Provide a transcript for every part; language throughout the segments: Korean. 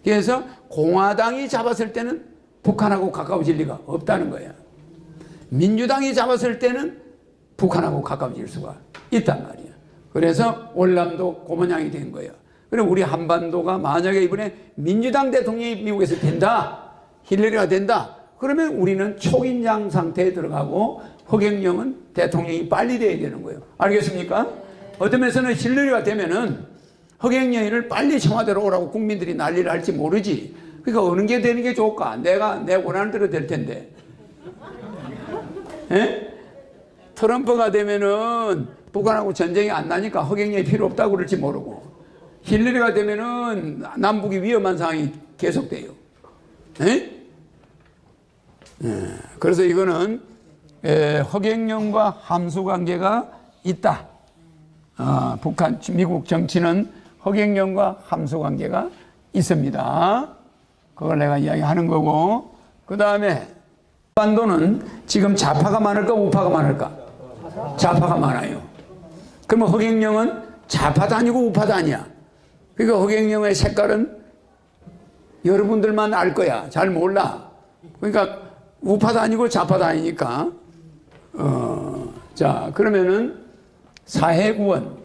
그래서 공화당이 잡았을 때는 북한하고 가까워질 리가 없다는 거야. 민주당이 잡았을 때는 북한하고 가까워질 수가 있단 말이야. 그래서 월남도 그 모양이 된 거예요. 그럼 우리 한반도가 만약에 이번에 민주당 대통령이 미국에서 된다, 힐러리가 된다, 그러면 우리는 초긴장 상태에 들어가고 허경영은 대통령이 빨리 돼야 되는 거예요. 알겠습니까? 어떤 면에서는 힐러리가 되면은 허경영이를 빨리 청와대로 오라고 국민들이 난리를 할지 모르지. 그러니까 어느 게 되는 게 좋을까? 내 원하는 대로 될 텐데. 에? 트럼프가 되면은 북한하고 전쟁이 안 나니까 허경영이 필요 없다고 그럴지 모르고, 힐러리가 되면은 남북이 위험한 상황이 계속돼요. 에? 그래서 이거는 허경영과 함수 관계가 있다. 북한, 미국 정치는 허경영과 함수 관계가 있습니다. 그걸 내가 이야기하는 거고, 그 다음에 한반도는 지금 좌파가 많을까 우파가 많을까? 좌파가 많아요. 그러면 허경영은 좌파도 아니고 우파도 아니야. 그러니까 허경영의 색깔은 여러분들만 알 거야. 잘 몰라. 그러니까 우파도 아니고 좌파도 아니니까. 자, 그러면은 사회구원.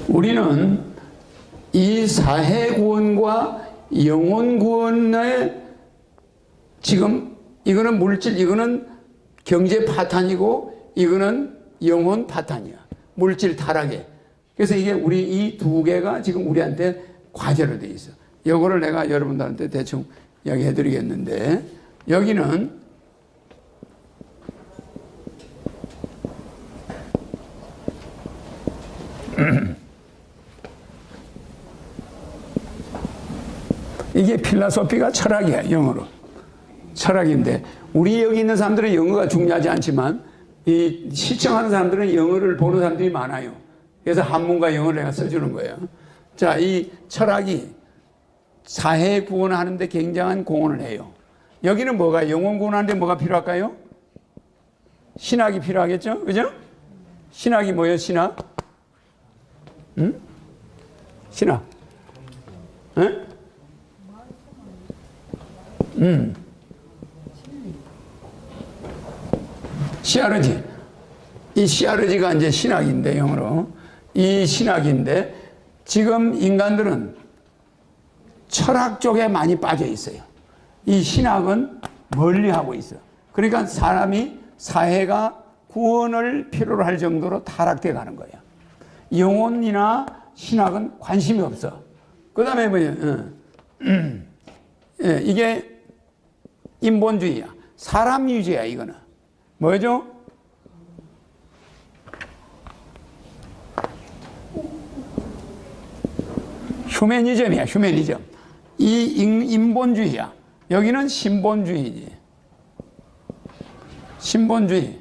우리는 이 사회구원과 영혼구원의 지금 이거는 물질, 이거는 경제 파탄이고 이거는 영혼 파탄이야. 물질 타락에. 그래서 이게 우리 이 두 개가 지금 우리한테 과제로 돼 있어. 이거를 내가 여러분들한테 대충 이야기해 드리겠는데, 여기는 이게 필라소피가 철학이야, 영어로. 철학인데, 우리 여기 있는 사람들은 영어가 중요하지 않지만, 이 시청하는 사람들은 영어를 보는 사람들이 많아요. 그래서 한문과 영어를 내가 써주는 거예요. 자, 이 철학이 사회 구원하는데 굉장한 공헌을 해요. 여기는 뭐가, 영혼 구원하는데 뭐가 필요할까요? 신학이 필요하겠죠? 그죠? 신학이 뭐예요, 신학? 응? 신학. 응? 시아르지. 이 시아르지가 이제 신학인데, 영어로. 이 신학인데, 지금 인간들은 철학 쪽에 많이 빠져 있어요. 이 신학은 멀리 하고 있어. 그러니까 사회가 구원을 필요로 할 정도로 타락돼 가는 거야. 영혼이나 신학은 관심이 없어. 그 다음에 뭐예요? 이게 인본주의야. 사람 위주야, 이거는. 뭐죠? 휴머니즘이야, 휴머니즘. 이 인본주의야. 여기는 신본주의지. 신본주의.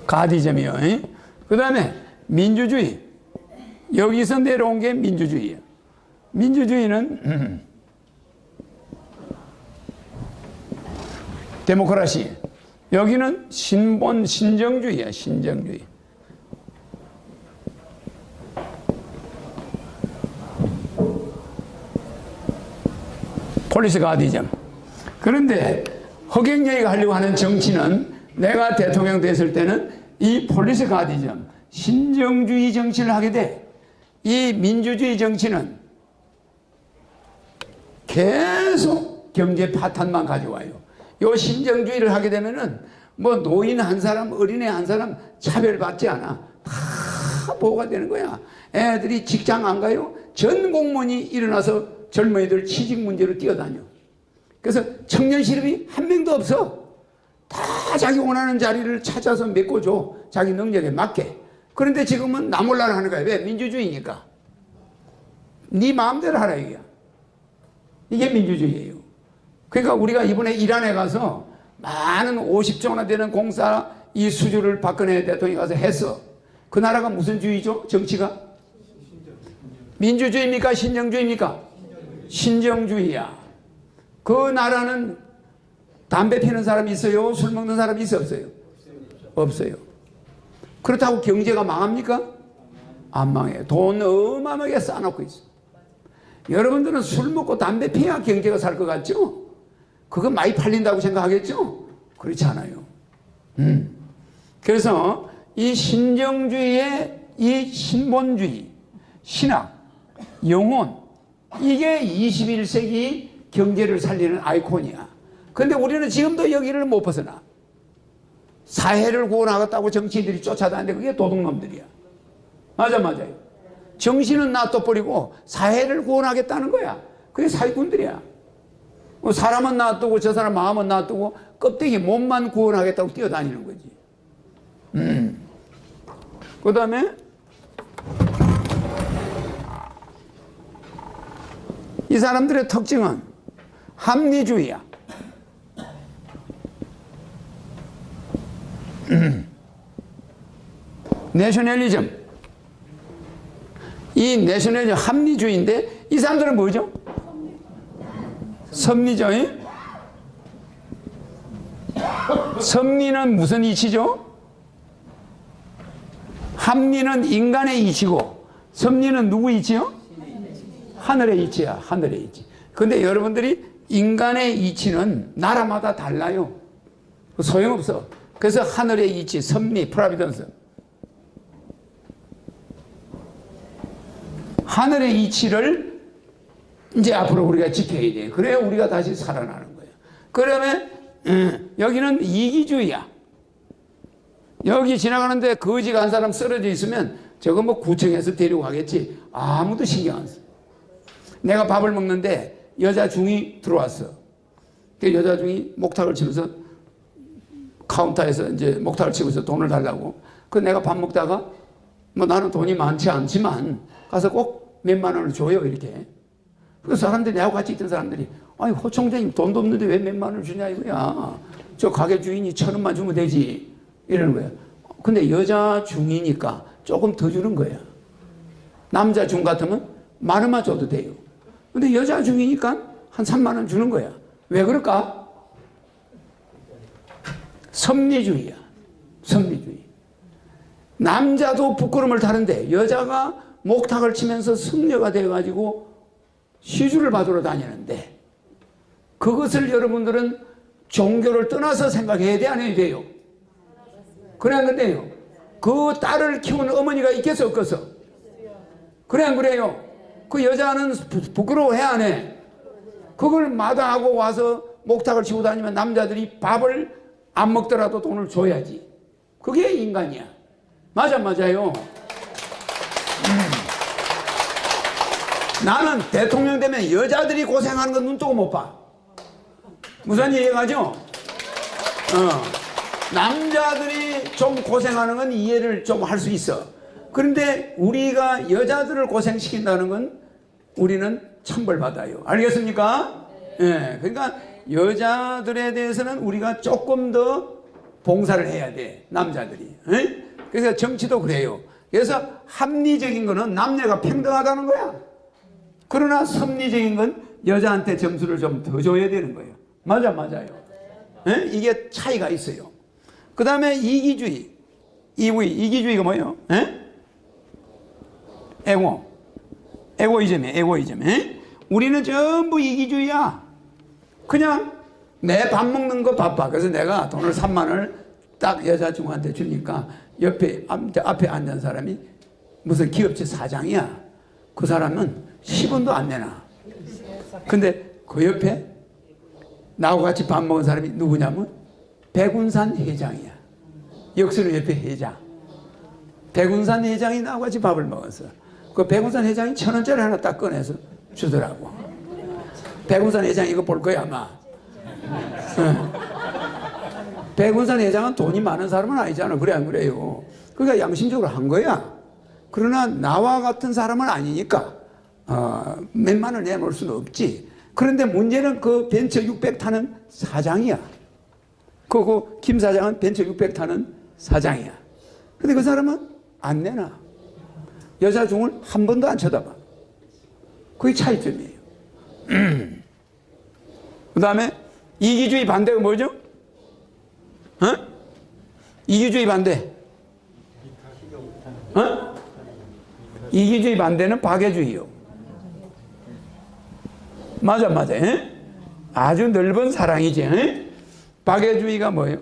가디즘이요. 그 다음에 민주주의. 여기서 내려온 게 민주주의야. 민주주의는 데모크라시. 여기는 신정주의야, 신정주의. 폴리스 가디즘. 그런데 허경영이가 하려고 하는 정치는, 내가 대통령 됐을 때는 이 폴리스 가디즘, 신정주의 정치를 하게 돼. 이 민주주의 정치는 계속 경제 파탄만 가져와요. 요 신정주의를 하게 되면은 뭐 노인 한 사람, 어린애 한 사람 차별받지 않아. 다 보호가 되는 거야. 애들이 직장 안 가요? 전 공무원이 일어나서 젊은이들 취직 문제로 뛰어다녀. 그래서 청년 실업이 한 명도 없어. 다 자기 원하는 자리를 찾아서 메꿔줘. 자기 능력에 맞게. 그런데 지금은 나 몰라라 하는 거야. 왜? 민주주의니까. 네 마음대로 하라 이게. 이게 민주주의예요. 그러니까 우리가 이번에 이란에 가서 많은 50조나 되는 공사 이 수주를 박근혜 대통령이 가서 했어. 그 나라가 무슨 주의죠? 정치가? 민주주의입니까? 신정주의입니까? 신정주의야. 그 나라는 담배 피는 사람이 있어요? 술 먹는 사람이 있어 없어요? 없어요. 그렇다고 경제가 망합니까? 안 망해요. 돈 어마어마하게 쌓아놓고 있어. 여러분들은 술 먹고 담배 피야 경제가 살 것 같죠? 그거 많이 팔린다고 생각하겠죠? 그렇지 않아요. 그래서 이 신정주의의 이 신본주의, 신학, 영혼, 이게 21세기 경제를 살리는 아이콘이야. 근데 우리는 지금도 여기를 못 벗어나. 사회를 구원하겠다고 정치인들이 쫓아다니는데 그게 도둑놈들이야. 맞아요. 정신은 놔둬버리고 사회를 구원하겠다는 거야. 그게 사기꾼들이야. 사람은 놔두고 저 사람 마음은 놔두고 껍데기 몸만 구원하겠다고 뛰어다니는 거지. 그 다음에 이 사람들의 특징은 합리주의야. 내셔널리즘. 이 내셔널리즘 합리주의인데 이 사람들은 뭐죠? 섭리죠. 섭리는 무슨 이치죠? 합리는 인간의 이치고 섭리는 누구 이치요? 하늘의 이치야. 하늘의 이치. 근데 여러분들이 인간의 이치는 나라마다 달라요. 소용없어. 그래서 하늘의 이치, 섭리, 프라비던스. 하늘의 이치를 이제 앞으로 우리가 지켜야 돼. 그래야 우리가 다시 살아나는 거예요. 그러면 여기는 이기주의야. 여기 지나가는데 거지가 한 사람 쓰러져 있으면 저거 뭐 구청에서 데리고 가겠지. 아무도 신경 안 써. 내가 밥을 먹는데 여자 중이 들어왔어. 그 여자 중이 목탁을 치면서 카운터에서 이제 목탁을 치면서 돈을 달라고. 그 내가 밥 먹다가 뭐 나는 돈이 많지 않지만 가서 꼭 몇만 원을 줘요 이렇게. 그 사람들이 내하고 같이 있던 사람들이 아니 호 총장님 돈도 없는데 왜 몇만 원을 주냐 이거야. 저 가게 주인이 1,000원만 주면 되지 이러는 거야. 근데 여자 중이니까 조금 더 주는 거야. 남자 중 같으면 10,000원만 줘도 돼요. 근데 여자 중이니까 한 3만 원 주는 거야. 왜 그럴까? 섭리주의야. 섭리주의. 남자도 부끄러움을 타는데 여자가 목탁을 치면서 승려가 돼가지고 시주를 받으러 다니는데 그것을 여러분들은 종교를 떠나서 생각해야 돼, 안 해야 돼요? 그래 안 그래요? 그 딸을 키우는 어머니가 있겠어 없겠어? 그래 안 그래요? 그 여자는 부끄러워해 안 해? 그걸 마다하고 와서 목탁을 치고 다니면 남자들이 밥을 안 먹더라도 돈을 줘야지. 그게 인간이야. 맞아요. 나는 대통령 되면 여자들이 고생하는 건 눈 뜨고 못 봐. 무슨 얘기하죠? 남자들이 좀 고생하는 건 이해를 좀 할 수 있어. 그런데 우리가 여자들을 고생시킨다는 건 우리는 천벌받아요. 알겠습니까? 예. 그러니까 여자들에 대해서는 우리가 조금 더 봉사를 해야 돼. 남자들이. 예? 그래서 정치도 그래요. 그래서 합리적인 거는 남녀가 평등하다는 거야. 그러나 섭리적인 건 여자한테 점수를 좀 더 줘야 되는 거예요. 맞아요. 예? 이게 차이가 있어요. 그 다음에 이기주의. 이기주의가 뭐예요? 예? 에고이즘이에요. 에고이즘. 예? 우리는 전부 이기주의야. 그냥 내 밥 먹는 거 바빠. 그래서 내가 돈을 3만 원을 딱 여자 중한테 주니까 앞에 앉은 사람이 무슨 기업체 사장이야. 그 사람은 10원도 안 내놔. 근데 그 옆에 나하고 같이 밥 먹은 사람이 누구냐면 백운산 회장이야. 역수로 옆에 회장. 백운산 회장이 나하고 같이 밥을 먹었어. 그 백운산 회장이 1,000원짜리 하나 딱 꺼내서 주더라고. 백운산 회장 이거 볼 거야 아마. 백운산 회장은 돈이 많은 사람은 아니잖아. 그래 안 그래요? 그러니까 양심적으로 한 거야. 그러나 나와 같은 사람은 아니니까 몇만 원 내놓을 수는 없지. 그런데 문제는 그 벤처 600 타는 사장이야. 그 김 사장은 벤처 600 타는 사장이야. 근데 그 사람은 안 내놔. 여자 중을 한 번도 안 쳐다봐. 그게 차이점이에요. 그 다음에 이기주의 반대가 뭐죠? 이기주의 반대. 이기주의 반대는 박애주의요. 맞아. 에? 아주 넓은 사랑이지. 에? 박애주의가 뭐예요?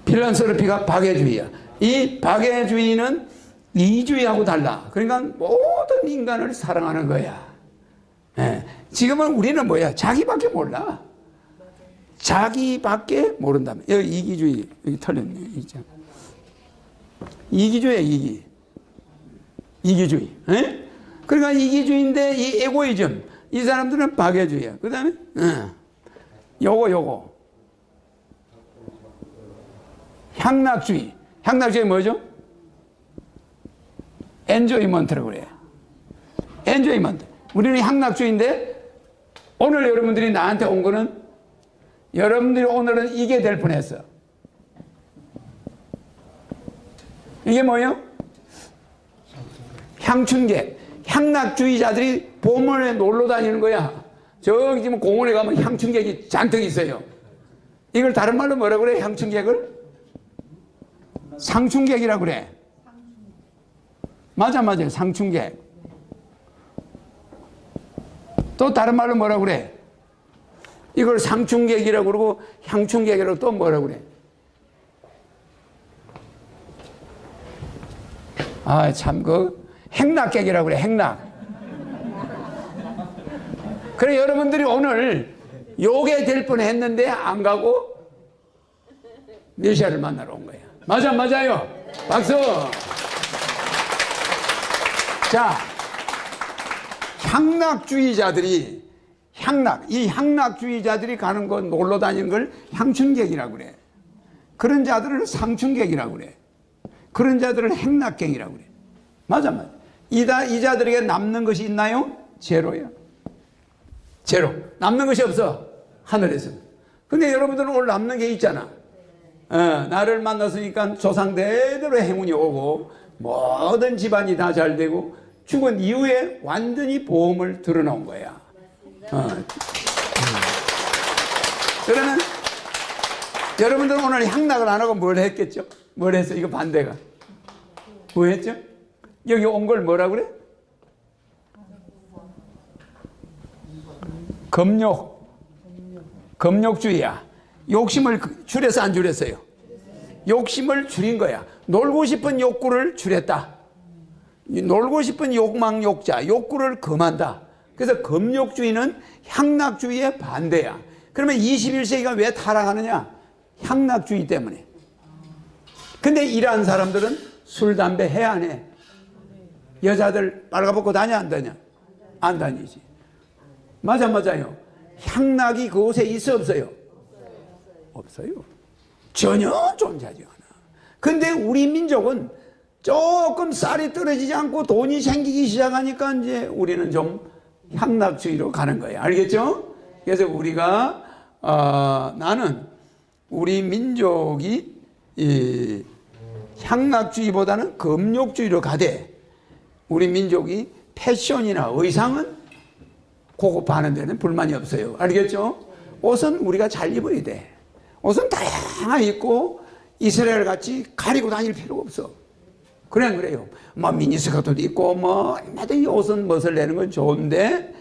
필란스로피가 박애주의야. 이 박애주의는 이주의하고 달라. 그러니까 모든 인간을 사랑하는 거야. 예. 지금은 우리는 뭐야? 자기밖에 몰라. 자기밖에 모른다면. 여기 이기주의, 여기 틀렸네. 이기주의야, 이기주의. 예? 그러니까 이기주의인데 이 에고이즘. 이 사람들은 박애주의야. 그 다음에, 요거. 향락주의. 향락주의 뭐죠? 엔조이먼트라고 그래요. 엔조이먼트. 우리는 향락주의인데 오늘 여러분들이 나한테 온 거는 여러분들이 오늘은 이게 될 뻔했어. 이게 뭐예요? 향춘객. 향락주의자들이 봄에 놀러 다니는 거야. 저기 지금 공원에 가면 향춘객이 잔뜩 있어요. 이걸 다른 말로 뭐라고 그래? 향춘객을? 상춘객이라고 그래. 맞아요. 상춘객. 또 다른 말로 뭐라고 그래? 이걸 상춘객이라고 그러고 향춘객이라고 또 뭐라고 그래? 아, 참, 행락객이라고 그래, 행락. 그래, 여러분들이 오늘 요게 될 뻔 했는데 안 가고 메시아를 만나러 온 거예요. 맞아요. 박수! 자, 향락주의자들이 이 향락주의자들이 가는 거 놀러 다니는 걸 향춘객이라고 그래. 그런 자들을 상춘객이라고 그래. 그런 자들을 행락객이라고 그래. 맞아. 이 자들에게 남는 것이 있나요? 제로야. 제로. 남는 것이 없어. 하늘에서. 근데 여러분들은 오늘 남는 게 있잖아. 나를 만났으니까 조상대대로 행운이 오고 모든 집안이 다 잘 되고 죽은 이후에 완전히 보험을 들어놓은 거야. 그러면 여러분들은 오늘 향락을 안 하고 뭘 했겠죠? 뭘 했어? 이거 반대가. 뭐 했죠? 여기 온 걸 뭐라 그래? 금욕주의야. 욕심을 줄여서 안 줄였어요? 욕심을 줄인 거야. 놀고 싶은 욕구를 줄였다. 놀고 싶은 욕망, 욕자, 욕구를 금한다. 그래서 금욕주의는 향락주의의 반대야. 그러면 21세기가 왜 타락하느냐? 향락주의 때문에. 근데 이러한 사람들은 술, 담배 해 안 해? 여자들 빨가벗고 다녀 안 다녀? 안 다니지. 맞아요. 향락이 그곳에 있어 없어요? 없어요. 전혀 존재하지 않아. 근데 우리 민족은 조금 쌀이 떨어지지 않고 돈이 생기기 시작하니까 이제 우리는 좀 향락주의로 가는 거예요. 알겠죠? 그래서 우리가 나는 우리 민족이 이 향락주의보다는 금욕주의로 가되 우리 민족이 패션이나 의상은 고급화하는 데는 불만이 없어요. 알겠죠? 옷은 우리가 잘 입어야 돼. 옷은 다양하게 입고 이스라엘 같이 가리고 다닐 필요가 없어. 그래요. 뭐 미니스커트도 입고 뭐 이 옷은 멋을 내는 건 좋은데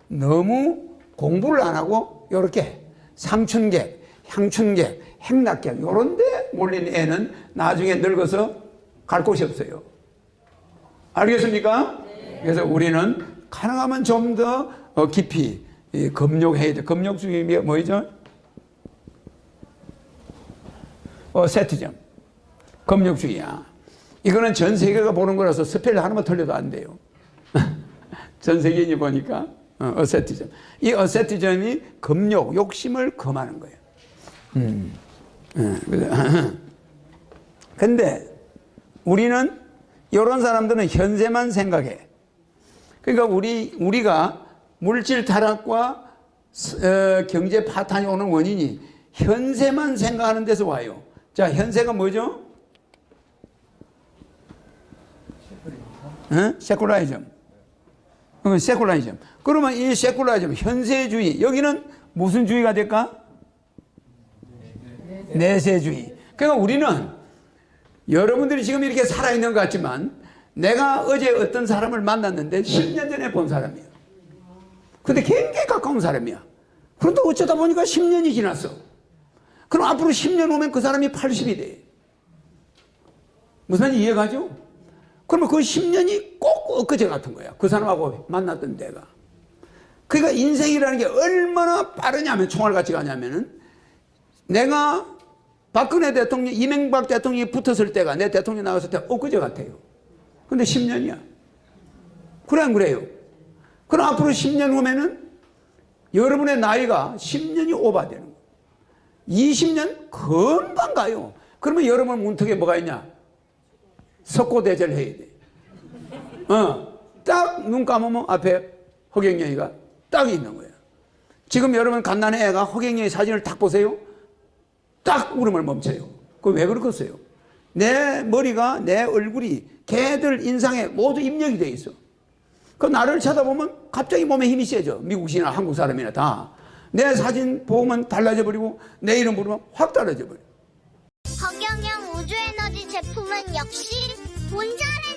너무 공부를 안 하고 이렇게 상춘객, 향춘객, 행락객 이런 데 몰린 애는 나중에 늙어서 갈 곳이 없어요. 알겠습니까? 네. 그래서 우리는 가능하면 좀 더 깊이 금욕해야 돼. 금욕주의가 뭐죠? 세트점. 금욕주의야. 이거는 전 세계가 보는 거라서 스펠 하나만 틀려도 안 돼요. 전 세계인이 보니까 어세티즘. 이 어세티즘이 금욕, 욕심을 금하는 거예요. 근데 우리는 이런 사람들은 현세만 생각해. 그러니까 우리가 물질 타락과 경제 파탄이 오는 원인이 현세만 생각하는 데서 와요. 자, 현세가 뭐죠? 세쿨라이즘. 세쿨라이즘. 그러면 이 세쿨라이즘, 현세주의, 여기는 무슨 주의가 될까? 내세주의. 그러니까 우리는 여러분들이 지금 이렇게 살아있는 것 같지만 내가 어제 어떤 사람을 만났는데 10년 전에 본 사람이야. 근데 굉장히 가까운 사람이야. 그런데 어쩌다 보니까 10년이 지났어. 그럼 앞으로 10년 후면 그 사람이 80이 돼. 무슨 말인지 이해가죠? 그러면 그 10년이 꼭 엊그제 같은 거야. 그 사람하고 만났던 데가. 그러니까 인생이라는 게 얼마나 빠르냐면 총알같이 가냐면은 내가 박근혜 대통령, 이명박 대통령이 붙었을 때가 내 대통령 나왔을 때 엊그제 같아요. 근데 10년이야. 그래 안 그래요? 그럼 앞으로 10년 후면은 여러분의 나이가 10년이 오버되는 거예요. 20년 금방 가요. 그러면 여러분 문턱에 뭐가 있냐? 석고대절 해야 돼. 딱 눈 감으면 앞에 허경영이가 딱 있는 거예요. 지금 여러분 갓난의 애가 허경영이 사진을 딱 보세요. 딱 울음을 멈춰요. 그거 왜 그렇겠어요? 내 머리가, 내 얼굴이 걔들 인상에 모두 입력이 돼 있어. 그 나를 쳐다보면 갑자기 몸에 힘이 세져. 미국이나 한국 사람이나 다. 내 사진 보면 달라져 버리고 내 이름 부르면 확 달라져 버려. 허경영 우주에너지 제품은 역시 본자래.